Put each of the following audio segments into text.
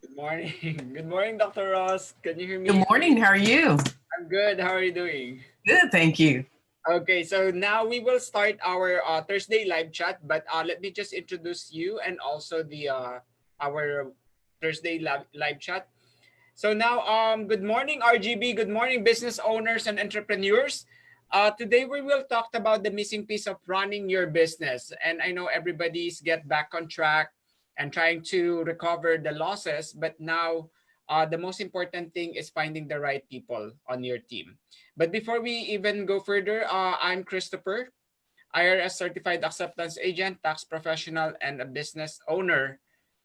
Good morning. Good morning, Dr. Ross. Can you hear Good me? morning. How are you? I'm good. How are you doing? Good, thank you. Okay, so now we will start our Thursday live chat, but let me just introduce you and also the our Thursday live chat. So now, good morning, RGB. Good morning, business owners and entrepreneurs. Today we will talk about the missing piece of running your business, and I know everybody's get back on track and trying to recover the losses. But now, the most important thing is finding the right people on your team. But before we even go further, I'm Christopher, IRS certified acceptance agent, tax professional, and a business owner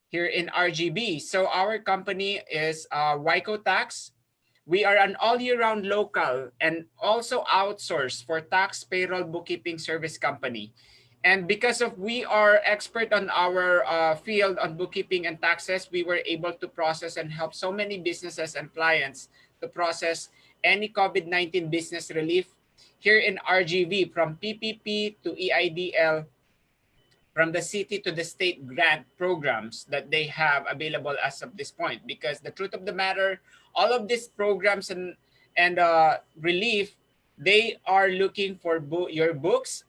here in RGB. So our company is CoTax. We are an all year round local and also outsourced for tax payroll bookkeeping service company. And because of we are expert on our field on bookkeeping and taxes, we were able to process and help so many businesses and clients to process any COVID-19 business relief here in RGV from PPP to EIDL, from the city to the state grant programs that they have available as of this point. Because the truth of the matter, all of these programs and relief, they are looking for your books,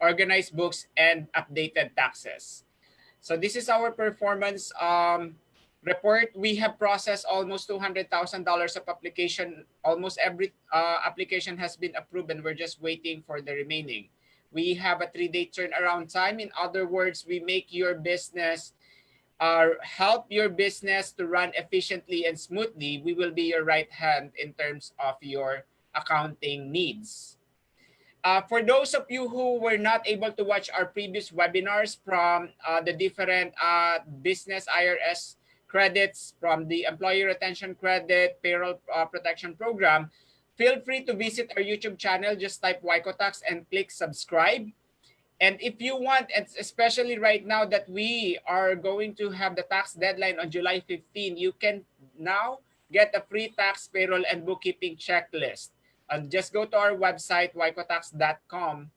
organized books, and updated taxes. So this is our performance report. We have processed almost $200,000 of application. Almost every application has been approved, and we're just waiting for the remaining. We have a 3-day turnaround time. In other words, we make your business help your business to run efficiently and smoothly. We will be your right hand in terms of your accounting needs. For those of you who were not able to watch our previous webinars from the different business IRS credits, from the Employee Retention Credit, Payroll Protection Program, feel free to visit our YouTube channel. Just type YCOTAX and click subscribe. And if you want, and especially right now that we are going to have the tax deadline on July 15, you can now get a free tax payroll and bookkeeping checklist. Just go to our website, ycotax.com.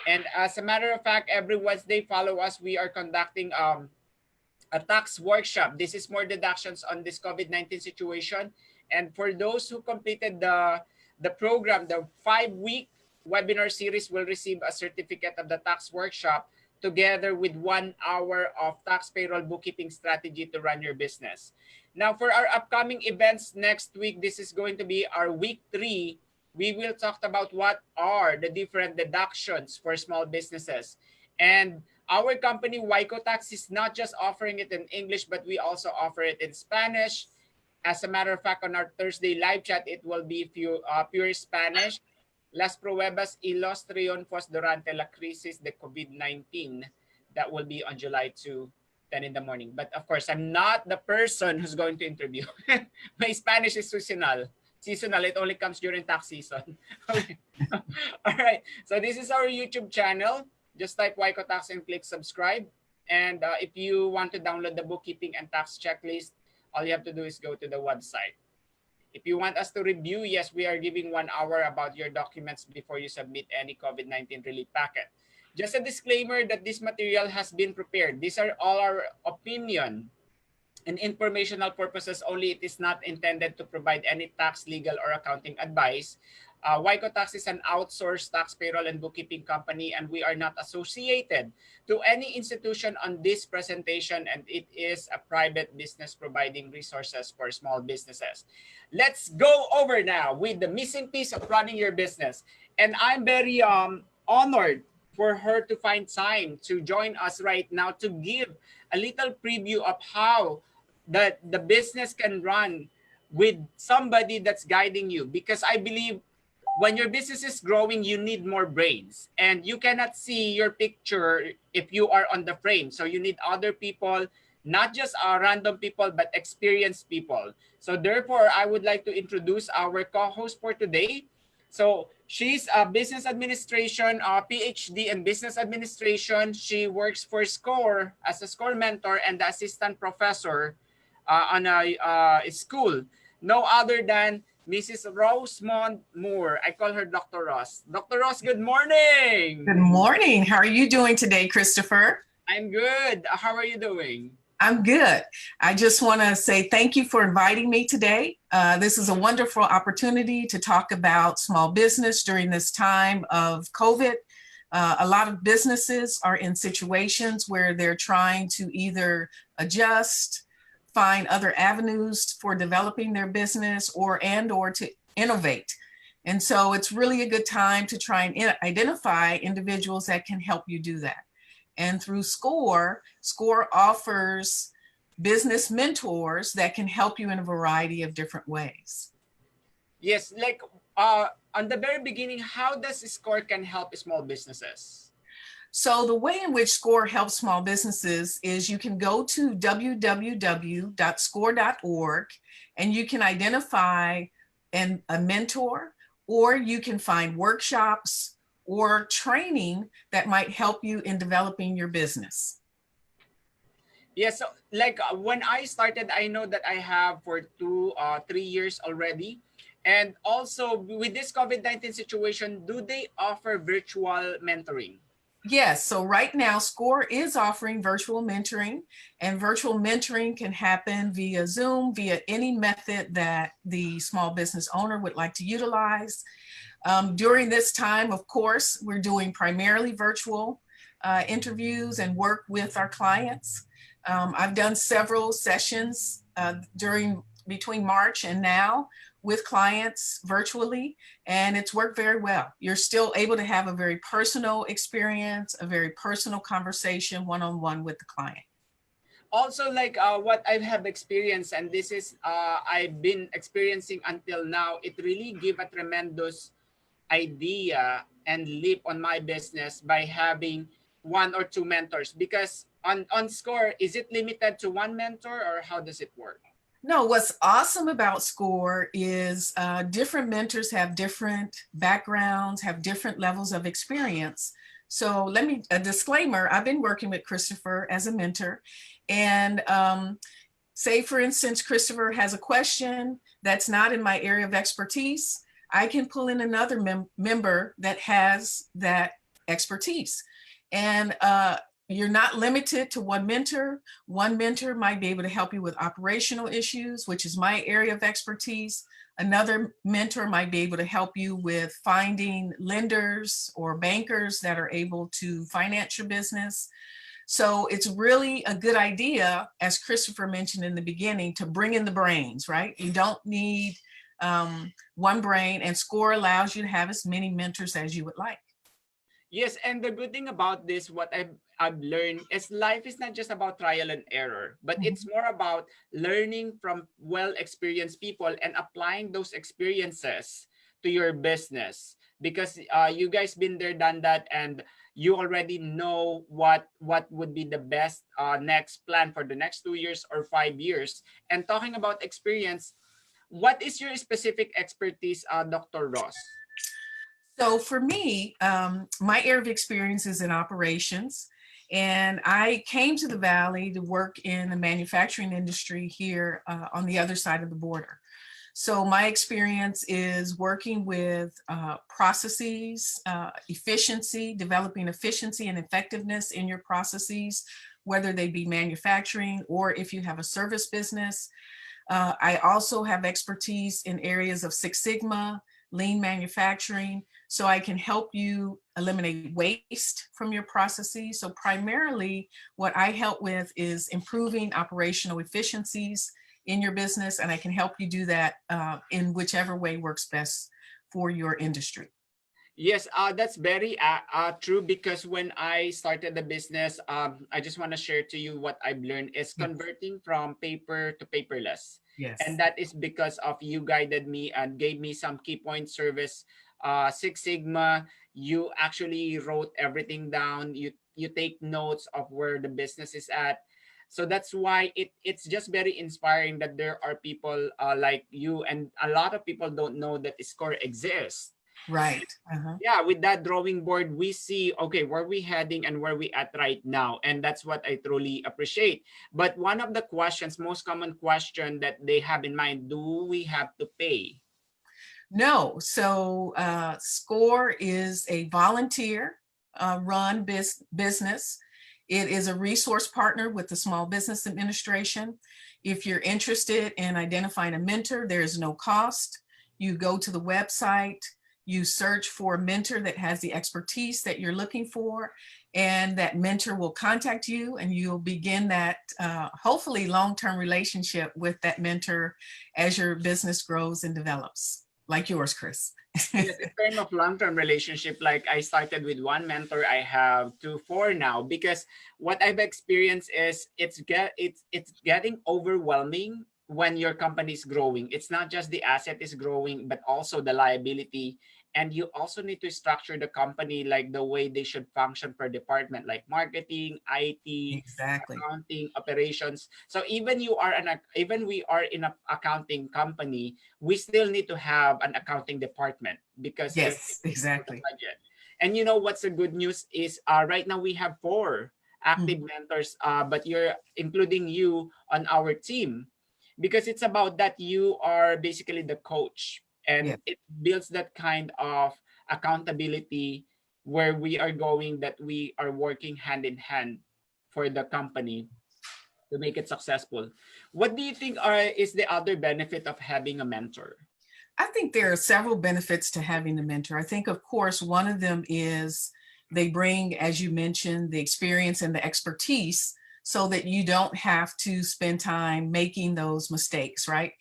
And as a matter of fact, every Wednesday, follow us. We are conducting a tax workshop. This is more deductions on this COVID-19 situation. And for those who completed the program, the 5-week webinar series will receive a certificate of the tax workshop together with 1 hour of tax payroll bookkeeping strategy to run your business. Now, for our upcoming events next week, this is going to be our week 3. We will talk about what are the different deductions for small businesses. And our company, YCOTax, is not just offering it in English, but we also offer it in Spanish. As a matter of fact, on our Thursday live chat, it will be pure Spanish. Las pruebas y los triunfos durante la crisis de COVID-19. That will be on July 2, 10 in the morning. But of course, I'm not the person who's going to interview. My Spanish is seasonal. Seasonal, it only comes during tax season. Okay. All right. So this is our YouTube channel. Just type YCOTax and click subscribe. And if you want to download the bookkeeping and tax checklist, all you have to do is go to the website. If you want us to review, yes, we are giving 1 hour about your documents before you submit any COVID-19 relief packet. Just a disclaimer that this material has been prepared. These are all our opinion and informational purposes only. It is not intended to provide any tax, legal, or accounting advice. YCOTax is an outsourced tax payroll and bookkeeping company, and we are not associated to any institution on this presentation, and it is a private business providing resources for small businesses. Let's go over now with the missing piece of running your business. And I'm very honored for her to find time to join us right now to give a little preview of how the business can run with somebody that's guiding you. Because I believe when your business is growing, you need more brains, and you cannot see your picture if you are on the frame. So you need other people, not just random people, but experienced people. So therefore, I would like to introduce our co-host for today. So she's a business administration, PhD in business administration. She works for SCORE as a SCORE mentor and the assistant professor on a school. No other than Mrs. Rosemond Moore. I call her Dr. Ross. Dr. Ross, good morning. Good morning. How are you doing today, Christopher? I'm good. How are you doing? I'm good. I just want to say thank you for inviting me today. This is a wonderful opportunity to talk about small business during this time of COVID. A lot of businesses are in situations where they're trying to either adjust, find other avenues for developing their business, or to innovate. And so it's really a good time to try and identify individuals that can help you do that. And through SCORE offers business mentors that can help you in a variety of different ways. Yes, like on the very beginning, how does SCORE can help small businesses? So the way in which SCORE helps small businesses is you can go to www.score.org and you can identify a mentor, or you can find workshops or training that might help you in developing your business. Yeah, so like when I started, I know that I have for 3 years already. And also with this COVID-19 situation, do they offer virtual mentoring? Yes, so right now SCORE is offering virtual mentoring, and virtual mentoring can happen via Zoom, via any method that the small business owner would like to utilize. During this time, of course, we're doing primarily virtual interviews and work with our clients. I've done several sessions between March and now with clients virtually, and it's worked very well. You're still able to have a very personal experience, a very personal conversation one-on-one with the client. Also, like what I have experienced, and this is I've been experiencing until now, it really give a tremendous idea and leap on my business by having one or two mentors. Because on SCORE, is it limited to one mentor, or how does it work? No, what's awesome about SCORE is different mentors have different backgrounds, have different levels of experience. So a disclaimer, I've been working with Christopher as a mentor, and say for instance, Christopher has a question that's not in my area of expertise, I can pull in another member that has that expertise. And you're not limited to one mentor. One mentor might be able to help you with operational issues, which is my area of expertise. Another mentor might be able to help you with finding lenders or bankers that are able to finance your business. So it's really a good idea, as Christopher mentioned in the beginning, to bring in the brains, right? You don't need one brain, and SCORE allows you to have as many mentors as you would like. Yes, and the good thing about this, what I've learned is life is not just about trial and error, but it's more about learning from well-experienced people and applying those experiences to your business. Because you guys been there, done that, and you already know what would be the best next plan for the next 2 years or 5 years. And talking about experience, what is your specific expertise, Dr. Ross? So for me, my area of experience is in operations, and I came to the Valley to work in the manufacturing industry here on the other side of the border. So my experience is working with processes, efficiency, developing efficiency and effectiveness in your processes, whether they be manufacturing or if you have a service business. I also have expertise in areas of Six Sigma, lean manufacturing, so I can help you eliminate waste from your processes. So primarily what I help with is improving operational efficiencies in your business, and I can help you do that in whichever way works best for your industry. Yes, that's very true, because when I started the business, I just want to share to you what I've learned is Yes. converting from paper to paperless. And Yes. that is because of you guided me and gave me some key point service, Six Sigma. You actually wrote everything down. You take notes of where the business is at. So that's why it's just very inspiring that there are people like you, and a lot of people don't know that SCORE exists. Right. Uh-huh. Yeah, with that drawing board, we see, okay, where we heading and where we at right now. And that's what I truly appreciate. But one of the questions, most common question that they have in mind, do we have to pay? No, so SCORE is a volunteer run business. It is a resource partner with the Small Business Administration. If you're interested in identifying a mentor, there is no cost. You go to the website, you search for a mentor that has the expertise that you're looking for, and that mentor will contact you, and you'll begin that hopefully long-term relationship with that mentor as your business grows and develops, like yours, Chris. Yes, in terms of long-term relationship, like I started with one mentor, I have two, four now, because what I've experienced is it's getting overwhelming when your company is growing. It's not just the asset is growing, but also the liability. And you also need to structure the company like the way they should function per department, like marketing, IT, Exactly. accounting, operations. So even we are in an accounting company, we still need to have an accounting department because if we Yes, need to do the exactly. budget. And you know what's the good news is right now we have four Mhm. active mentors, but you're including you on our team because it's about that you are basically the coach, Yeah. and it builds that kind of accountability where we are going that we are working hand in hand for the company to make it successful. What do you think is the other benefit of having a mentor? I think there are several benefits to having a mentor. I think, of course, one of them is they bring, as you mentioned, the experience and the expertise so that you don't have to spend time making those mistakes, right?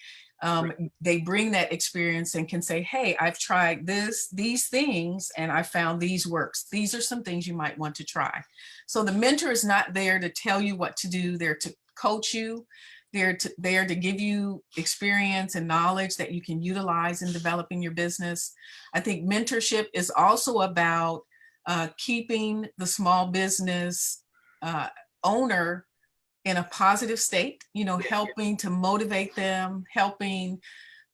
Right. They bring that experience and can say, hey, I've tried these things, and I found these works. These are some things you might want to try. So the mentor is not there to tell you what to do, they're to coach you. They're to give you experience and knowledge that you can utilize in developing your business. I think mentorship is also about keeping the small business uh, owner in a positive state, Yes, yes. helping to motivate them, helping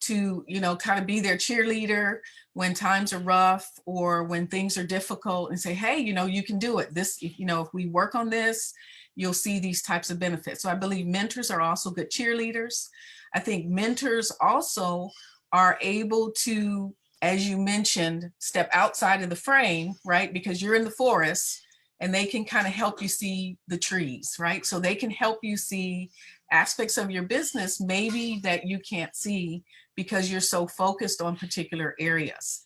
to, kind of be their cheerleader when times are rough or when things are difficult, and say, hey, you can do it. If we work on this, you'll see these types of benefits. So I believe mentors are also good cheerleaders. I think mentors also are able to, as you mentioned, step outside of the frame, right? Because you're in the forest, and they can kind of help you see the trees, right? So they can help you see aspects of your business maybe that you can't see because you're so focused on particular areas.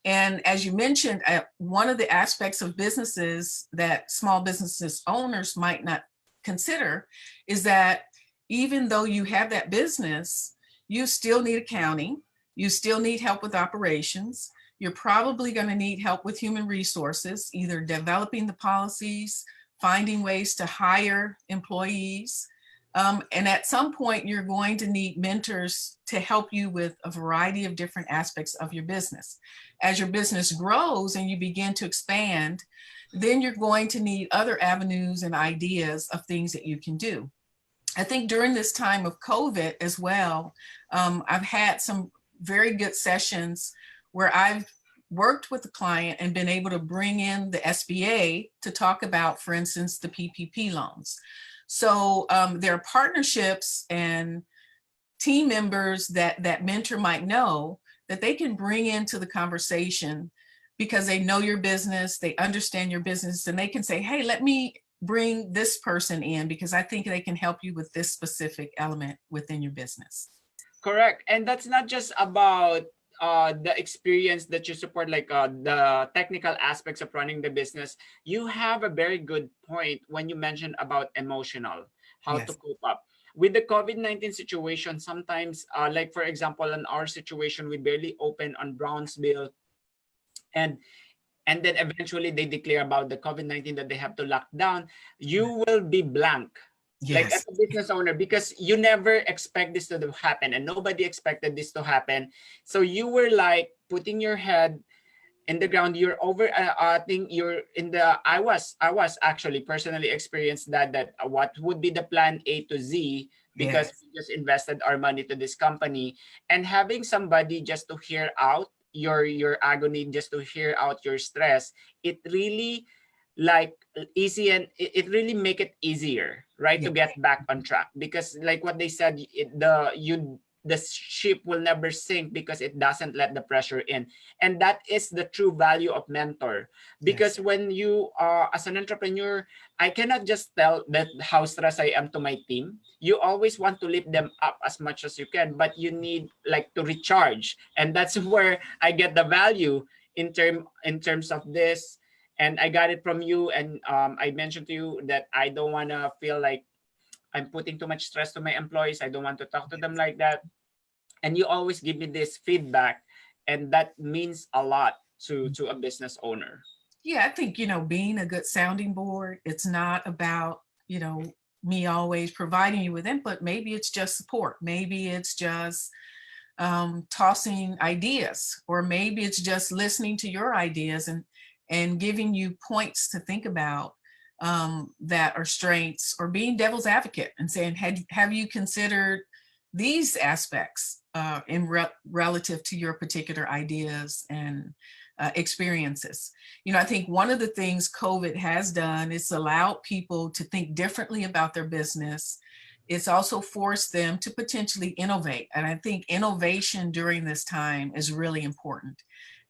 And as you mentioned, one of the aspects of businesses that small businesses owners might not consider is that even though you have that business, you still need accounting, you still need help with operations. You're probably going to need help with human resources, either developing the policies, finding ways to hire employees, and at some point, you're going to need mentors to help you with a variety of different aspects of your business. As your business grows and you begin to expand, then you're going to need other avenues and ideas of things that you can do. I think during this time of COVID as well, I've had some very good sessions where I've worked with the client and been able to bring in the SBA to talk about, for instance, the PPP loans. So there are partnerships and team members that mentor might know that they can bring into the conversation because they know your business, they understand your business, and they can say, hey, let me bring this person in because I think they can help you with this specific element within your business. Correct. And that's not just about the experience that you support, like the technical aspects of running the business. You have a very good point when you mentioned about emotional, how to Yes. cope up. With the COVID-19 situation, sometimes, like for example, in our situation, we barely open on Brownsville, and then eventually they declare about the COVID-19 that they have to lock down. You will be blank, like as Yes. a business owner, because you never expect this to happen, and nobody expected this to happen. So you were like putting your head in the ground. You're over. I think you're in the. I was actually personally experienced that what would be the plan A to Z, because Yes. we just invested our money to this company, and having somebody just to hear out your agony, just to hear out your stress, it really like easy, and it really make it easier, right, to Yes. get back on track. Because like what they said, the you the ship will never sink because it doesn't let the pressure in. And that is the true value of mentor. Yes. Because when you as an entrepreneur, I cannot just tell that how stressed I am to my team. You always want to lift them up as much as you can, but you need like to recharge. And that's where I get the value in terms of this. And I got it from you. And I mentioned to you that I don't want to feel like I'm putting too much stress to my employees. I don't want to talk to them like that. And you always give me this feedback, and that means a lot to a business owner. Yeah, I think, being a good sounding board, it's not about, me always providing you with input. Maybe it's just support. Maybe it's just tossing ideas, or maybe it's just listening to your ideas and giving you points to think about that are strengths, or being devil's advocate and saying, have you considered these aspects relative to your particular ideas and experiences. I think one of the things COVID has done is allowed people to think differently about their business. It's also forced them to potentially innovate. And I think innovation during this time is really important.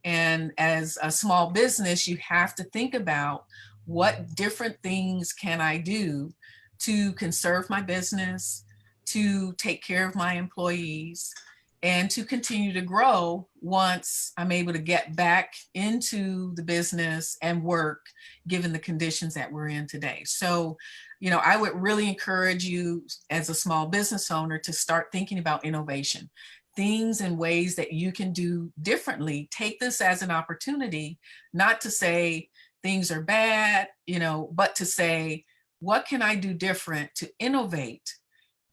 And as a small business, you have to think about, what different things can I do to conserve my business, to take care of my employees, and to continue to grow once I'm able to get back into the business and work, given the conditions that we're in today. So, I would really encourage you as a small business owner to start thinking about innovation, things and ways that you can do differently. Take this as an opportunity, not to say things are bad, but to say, what can I do different to innovate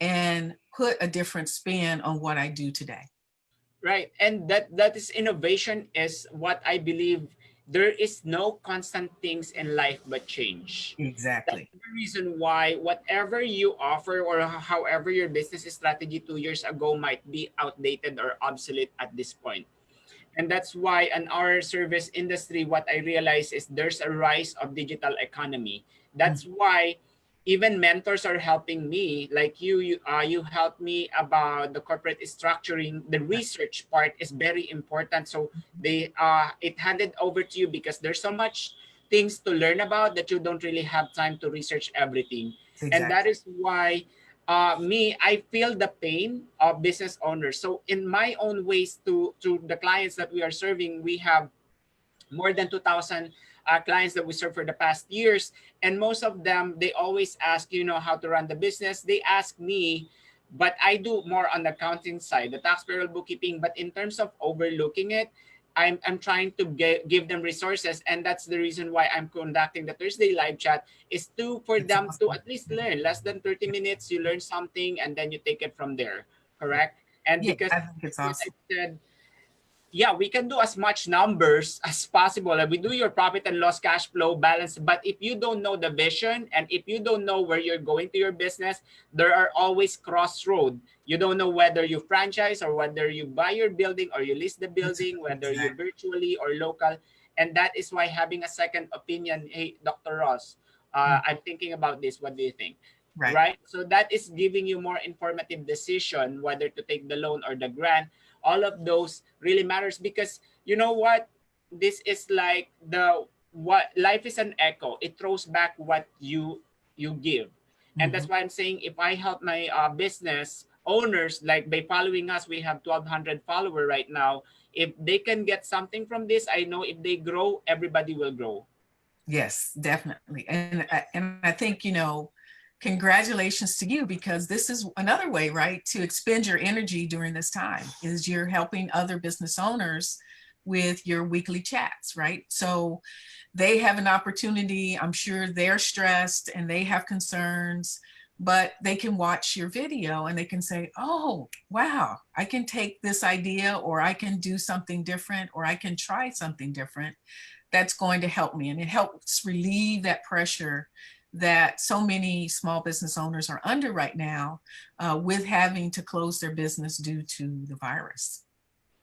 and put a different spin on what I do today? Right. And that is innovation is what I believe. There is no constant things in life but change. That's Exactly. the reason why whatever you offer or however your business strategy 2 years ago might be outdated or obsolete at this point. And that's why in our service industry, what I realize is there's a rise of digital economy. That's why even mentors are helping me. Like you helped me about the corporate structuring. The research part is very important. So they it handed over to you because there's so much things to learn about that you don't really have time to research everything. And that Exactly. is why I feel the pain of business owners. So in my own ways to the clients that we are serving, we have more than 2,000 clients that we serve for the past years. And most of them, they always ask, how to run the business. They ask me, but I do more on the accounting side, the tax payroll bookkeeping. But in terms of overlooking it, I'm trying to give them resources. And that's the reason why I'm conducting the Thursday live chat is for That's them to awesome. at least learn less than 30 minutes. You learn something and then you take it from there. Correct. And Yeah, because I think it's what I awesome. said, yeah, we can do as much numbers as possible. Like we do your profit and loss cash flow balance. But if you don't know the vision and if you don't know where you're going to your business, there are always crossroad. You don't know whether you franchise or whether you buy your building or you lease the building, whether you Exactly. virtually or local. And that is why having a second opinion, hey, Dr. Ross, I'm thinking about this. What do you think? Right. Right? So that is giving you more informative decision whether to take the loan or the grant. All of those really matters because you know what, this is like the what life is an echo. It throws back what you give. And Mhm. that's why I'm saying if I help my business owners, like by following us, we have 1,200 follower right now. If they can get something from this, I know if they grow, everybody will grow. Yes, definitely. And I think, congratulations to you, because this is another way, right, to expend your energy during this time, is you're helping other business owners with your weekly chats, right? So they have an opportunity. I'm sure they're stressed and they have concerns, but they can watch your video and they can say, oh, wow, I can take this idea, or I can do something different, or I can try something different that's going to help me. And it helps relieve that pressure that so many small business owners are under right now, with having to close their business due to the virus.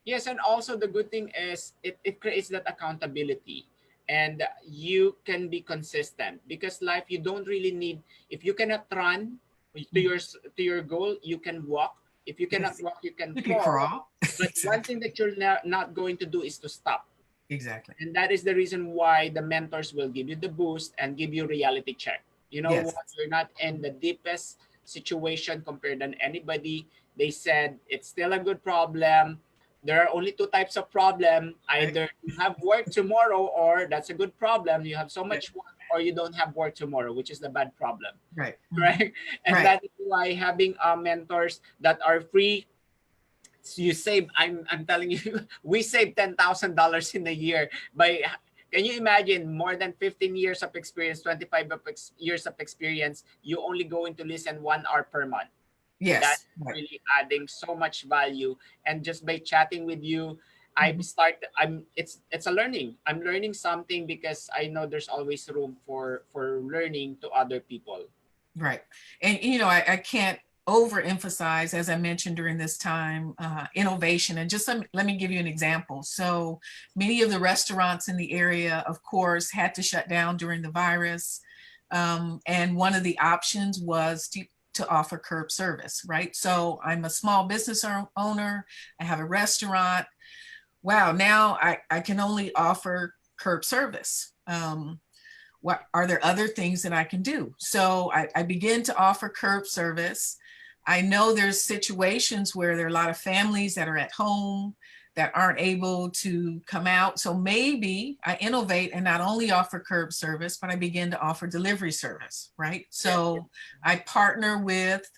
Yes, and also the good thing is it creates that accountability and you can be consistent because life you don't really need if you cannot run to your goal, you can walk. If you cannot Yes. walk, you can You can crawl. crawl. But one Exactly. thing that you're not going to do is to stop. Exactly. And that is the reason why the mentors will give you the boost and give you reality check. You know Yes. what? You're not in the deepest situation compared than anybody. They said it's still a good problem. There are only two types of problem. Right. Either you have work tomorrow, or that's a good problem. You have so Yeah. much work, or you don't have work tomorrow, which is the bad problem. Right. Right? And Right. that is why having mentors that are free, you save, I'm telling you, we save $10,000 in a year by, can you imagine, more than 15 years of experience, 25 years of experience, you only going to listen 1 hour per month. That Yes. is Right. really adding so much value. And just by chatting with you, Mhm. it's a learning. I'm learning something because I know there's always room for learning to other people. Right. And, you know, I can't overemphasize, as I mentioned during this time, innovation. And just let me give you an example. So many of the restaurants in the area, of course, had to shut down during the virus. And one of the options was to offer curb service, right? So I'm a small business owner, I have a restaurant. Wow, now I can only offer curb service. What are there other things that I can do? So I begin to offer curb service. I know there's situations where there are a lot of families that are at home that aren't able to come out. So maybe I innovate and not only offer curb service, but I begin to offer delivery service, right? Yes. So I partner with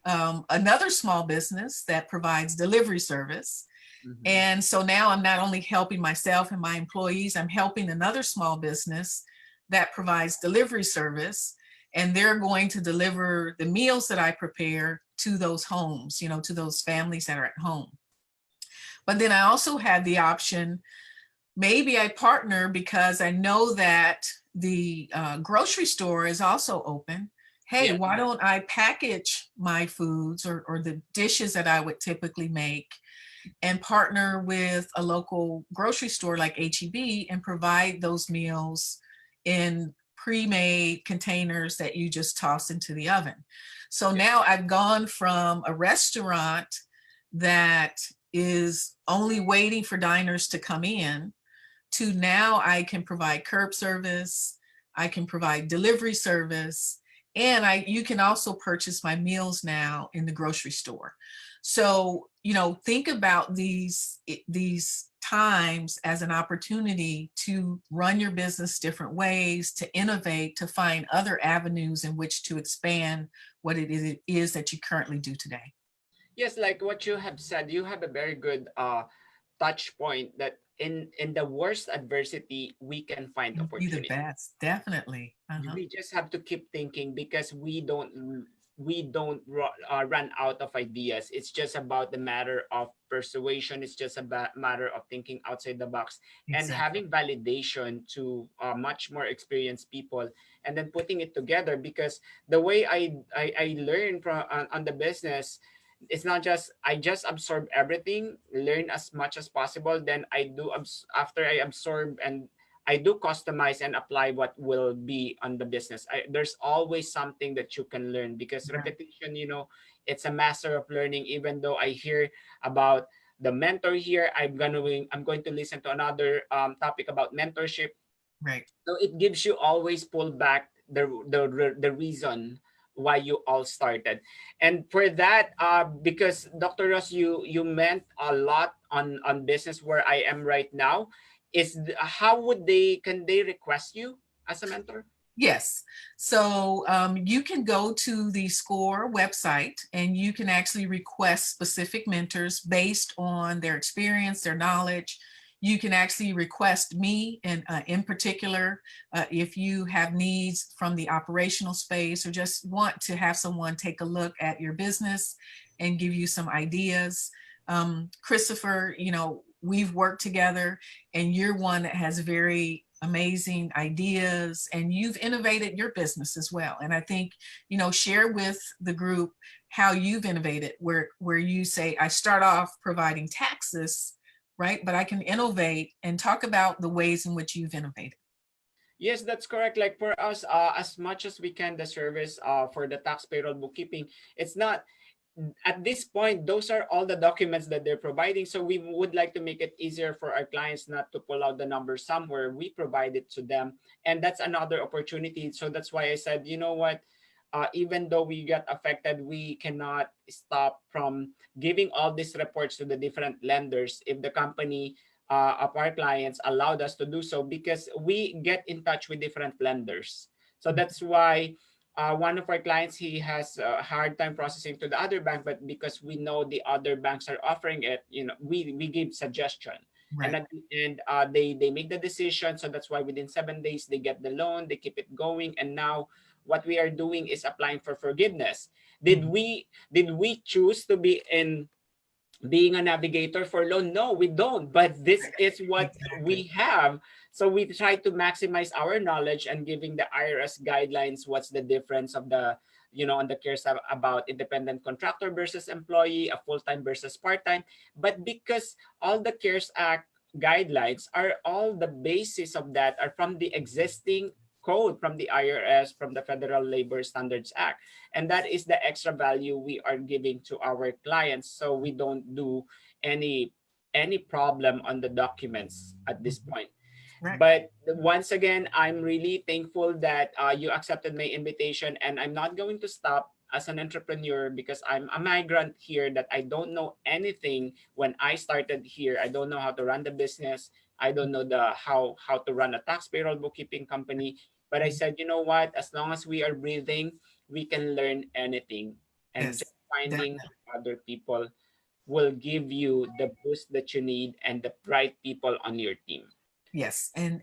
another small business that provides delivery service. Mm-hmm. And so now I'm not only helping myself and my employees, I'm helping another small business that provides delivery service. And they're going to deliver the meals that I prepare to those homes, you know, to those families that are at home. But then I also had the option, maybe I partner because I know that the grocery store is also open. Hey, Yeah. why don't I package my foods or the dishes that I would typically make and partner with a local grocery store like HEB and provide those meals in pre-made containers that you just toss into the oven. So now I've gone from a restaurant that is only waiting for diners to come in to now I can provide curb service, I can provide delivery service, and you can also purchase my meals now in the grocery store. So, you know, think about these times as an opportunity to run your business different ways, to innovate, to find other avenues in which to expand what it is that you currently do today. Yes, like what you have said, you have a very good touch point that in the worst adversity we can find Be the opportunity. best, definitely. Uh-huh. We just have to keep thinking because we don't run out of ideas. It's just about the matter of persuasion. It's just about matter of thinking outside the box and Exactly. having validation to much more experienced people, and then putting it together. Because the way I learn from on the business, it's not just I just absorb everything, learn as much as possible, then after I absorb and I do customize and apply what will be on the business. There's always something that you can learn because Right. repetition, it's a master of learning. Even though I hear about the mentor here, I'm going to listen to another topic about mentorship. Right. So it gives you always pull back the reason why you all started. And for that, because Dr. Ross, you meant a lot on business where I am right now. How would they can they request you as a mentor? Yes. So you can go to the SCORE website and you can actually request specific mentors based on their experience, their knowledge. You can actually request me in particular if you have needs from the operational space or just want to have someone take a look at your business and give you some ideas. Christopher, you know, we've worked together and you're one that has very amazing ideas and you've innovated your business as well. And I think, you know, share with the group how you've innovated where you say, I start off providing taxes, right? But I can innovate and talk about the ways in which you've innovated. Yes, that's correct. Like for us, as much as we can, the service for the tax payroll bookkeeping, it's not. at this point, those are all the documents that they're providing. So we would like to make it easier for our clients not to pull out the number somewhere. We provide it to them. And that's another opportunity. So that's why I said, you know what? Even though we get affected, we cannot stop from giving all these reports to the different lenders if the company of our clients allowed us to do so, because we get in touch with different lenders. So that's why one of our clients, he has a hard time processing to the other bank, but because we know the other banks are offering it, we give suggestion. And Right. at the end, they make the decision. So that's why within 7 days they get the loan, they keep it going. And now what we are doing is applying for forgiveness. Did Mhm. we choose to be in being a navigator for loan? No, we don't. But this is what Exactly. we have. So we try to maximize our knowledge and giving the IRS guidelines. What's the difference of the, on the cares about independent contractor versus employee, a full-time versus part-time. But because all the CARES Act guidelines are all the basis of that are from the existing code from the IRS, from the Federal Labor Standards Act, and that is the extra value we are giving to our clients, so we don't do any any problem on the documents at this Mhm. point. Right. But once again, I'm really thankful that you accepted my invitation, and I'm not going to stop as an entrepreneur because I'm a migrant here that I don't know anything when I started here. I don't know how to run the business. I don't know the how to run a tax payroll bookkeeping company. But I Mhm. said, you know what? As long as we are breathing, we can learn anything. And Yes, just finding definitely. other people will give you the boost that you need and the right people on your team. Yes, and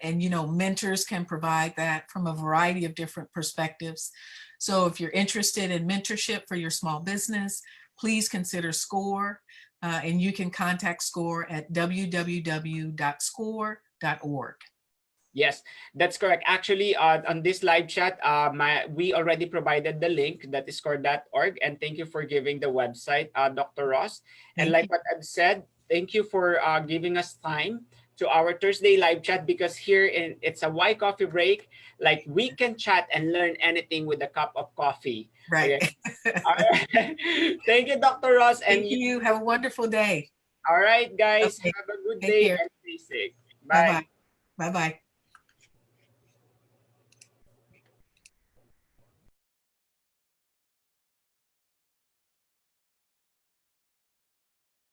mentors can provide that from a variety of different perspectives. So if you're interested in mentorship for your small business, please consider SCORE, and you can contact SCORE at www.score.org. Yes, that's correct. Actually, on this live chat, we already provided the link, that is core.org, and thank you for giving the website, Dr. Ross. And Thank like you. what I've said, thank you for giving us time to our Thursday live chat, because here it's a Y coffee break. Like, we can chat and learn anything with a cup of coffee. Right. Okay. All right. Thank you, Dr. Ross, and Thank you. you. Have a wonderful day. All right, guys, Okay. have a good Take day care. and stay safe. Bye-bye. Bye. Bye-bye.